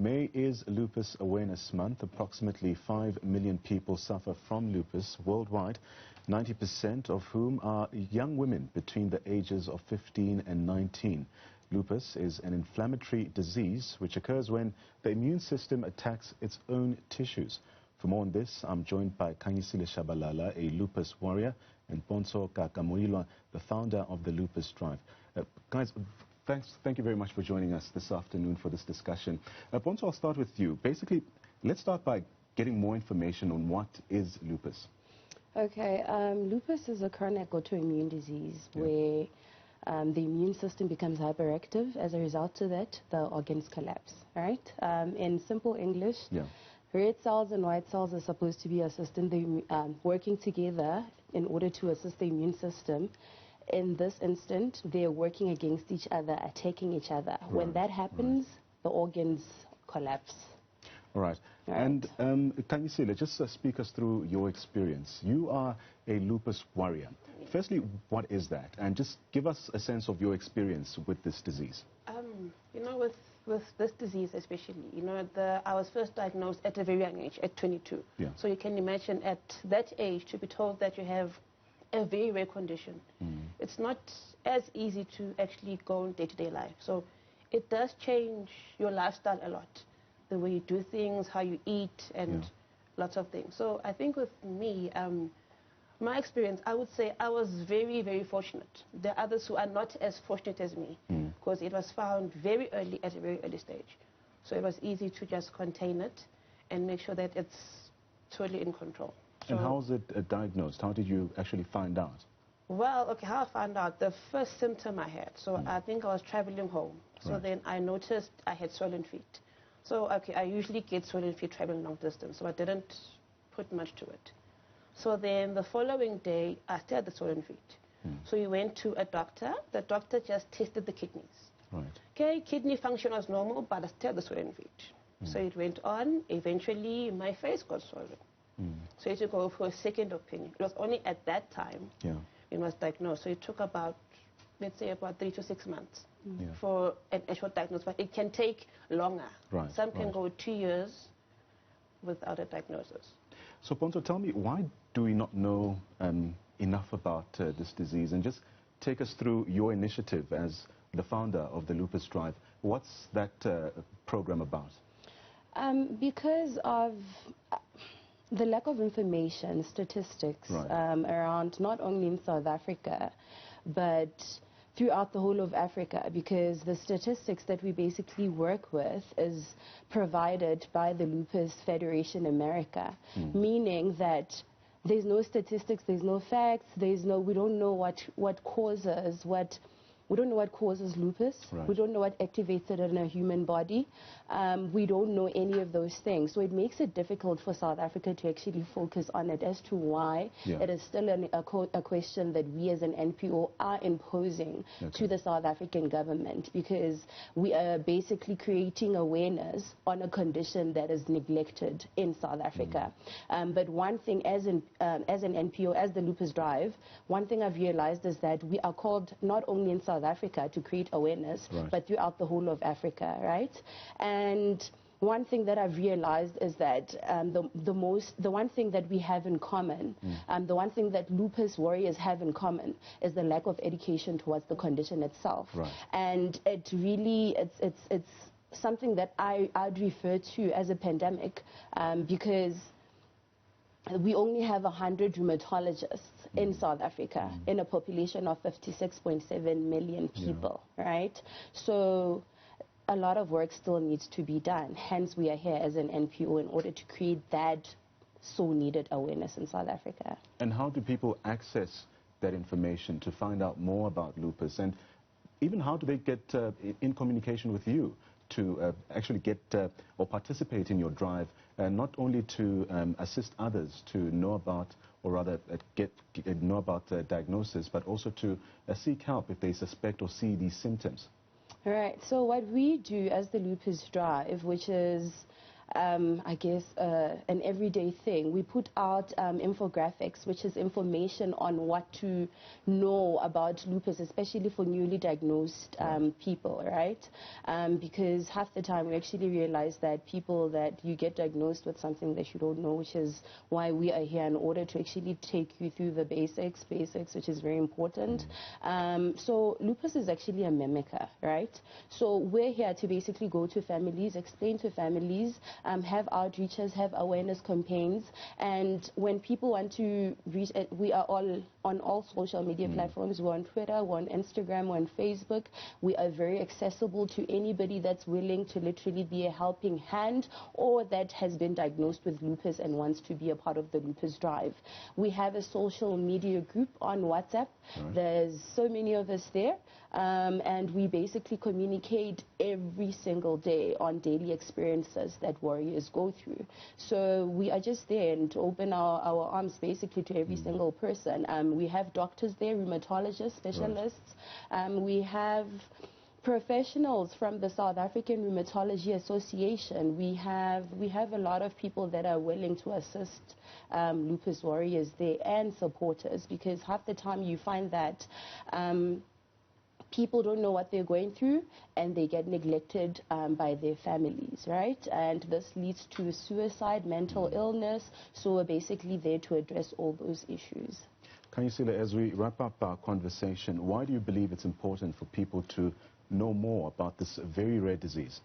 May is Lupus Awareness Month. Approximately 5 million people suffer from lupus worldwide, 90% of whom are young women between the ages of 15 and 19. Lupus is an inflammatory disease which occurs when the immune system attacks its own tissues. For more on this, I'm joined by Kanyisile Shabalala, a lupus warrior, and Ponso Kakamoilwa, the founder of the Lupus Drive. Guys, thank you very much for joining us this afternoon for this discussion. Ponso, I'll start with you. Basically, let's start by getting more information on what is lupus. Okay, lupus is a chronic autoimmune disease where the immune system becomes hyperactive. As a result of that, the organs collapse, right? In simple English, red cells and white cells are supposed to be assisting working together in order to assist the immune system. In this instant, they're working against each other, attacking each other. Right. When that happens, the organs collapse. All right. And Kanyisile, just speak us through your experience. You are a lupus warrior. Firstly, what is that? And just give us a sense of your experience with this disease. You know, with this disease especially, you know, I was first diagnosed at a very young age, at 22. Yeah. So you can imagine at that age to be told that you have a very rare condition. It's not as easy to actually go on day-to-day life. So it does change your lifestyle a lot. The way you do things, how you eat, and lots of things. So I think with me, my experience, I would say I was very, very fortunate. There are others who are not as fortunate as me because it was found very early, at a very early stage. So it was easy to just contain it and make sure that it's totally in control. And how was it diagnosed? How did you actually find out? Well, okay, how I found out, the first symptom I had, so I think I was traveling home. So then I noticed I had swollen feet. So, okay, I usually get swollen feet traveling long distance, so I didn't put much to it. So then the following day, I still had the swollen feet. So we went to a doctor. The doctor just tested the kidneys. Right. Okay, kidney function was normal, but I still had the swollen feet. So it went on. Eventually, my face got swollen. So you had to go for a second opinion. It was only at that time it was diagnosed. So it took about, let's say, about 3 to 6 months for an actual diagnosis. But it can take longer. Right. Some can go 2 years without a diagnosis. So, Ponso, tell me, why do we not know enough about this disease? And just take us through your initiative as the founder of the Lupus Drive. What's that program about? Because of the lack of information, statistics around not only in South Africa, but throughout the whole of Africa, because the statistics that we basically work with is provided by the Lupus Federation America, meaning that there's no statistics, there's no facts, we don't know what causes lupus. We don't know what activates it in a human body. We don't know any of those things. So it makes it difficult for South Africa to actually focus on it as to why it is still a question that we as an NPO are imposing to the South African government, because we are basically creating awareness on a condition that is neglected in South Africa. But one thing as an NPO, as the Lupus Drive, one thing I've realized is that we are called not only in South Africa to create awareness, but throughout the whole of Africa, right? And one thing that I've realized is that the one thing that we have in common, the one thing that lupus warriors have in common is the lack of education towards the condition itself. And it really, it's something that I'd refer to as a pandemic, because we only have 100 rheumatologists in South Africa in a population of 56.7 million people, right? So a lot of work still needs to be done. Hence, we are here as an NPO in order to create that so needed awareness in South Africa. And how do people access that information to find out more about lupus? And even how do they get in communication with you to actually get or participate in your drive, not only to assist others to know about, or rather know about diagnosis, but also to seek help if they suspect or see these symptoms? All right, so what we do as the Lupus Drive, which is I guess, an everyday thing. We put out infographics, which is information on what to know about lupus, especially for newly diagnosed people, right? Because half the time we actually realize that people that you get diagnosed with something that you don't know, which is why we are here in order to actually take you through the basics, which is very important. So lupus is actually a mimicker, right? So we're here to basically go to families, explain to families, have outreaches, have awareness campaigns, and when people want to reach, we are all on all social media platforms. We're on Twitter, we're on Instagram, we're on Facebook. We are very accessible to anybody that's willing to literally be a helping hand or that has been diagnosed with lupus and wants to be a part of the lupus drive. We have a social media group on WhatsApp. There's so many of us there, and we basically communicate every single day on daily experiences that warriors go through. So we are just there and to open our arms basically to every single person. We have doctors there, rheumatologists, specialists. We have professionals from the South African Rheumatology Association. We have a lot of people that are willing to assist lupus warriors there and supporters, because half the time you find that people don't know what they're going through and they get neglected by their families, right? And this leads to suicide, mental illness. So we're basically there to address all those issues. Kanyisile, as we wrap up our conversation, why do you believe it's important for people to know more about this very rare disease?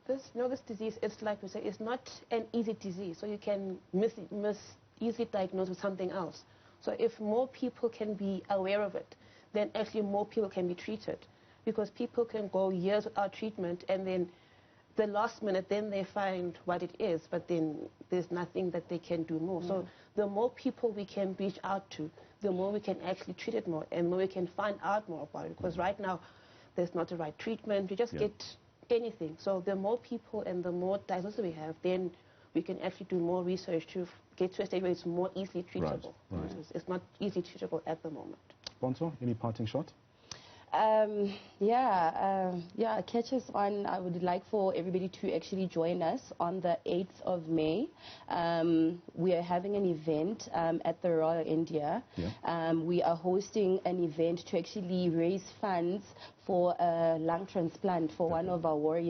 This disease, it's like we say, it's not an easy disease. So you can easily diagnose with something else. So if more people can be aware of it, then actually more people can be treated. Because people can go years without treatment and then the last minute, then they find what it is, but then there's nothing that they can do more. So the more people we can reach out to, the more we can actually treat it more and more we can find out more about it. Because right now, there's not the right treatment. We just get anything. So the more people and the more diagnosis we have, then we can actually do more research to get to a stage where it's more easily treatable. Right. It's not easily treatable at the moment. Bonso, any parting shot? Catch us on. I would like for everybody to actually join us on the 8th of May. We are having an event at the Royal India. We are hosting an event to actually raise funds for a lung transplant for one of our warriors.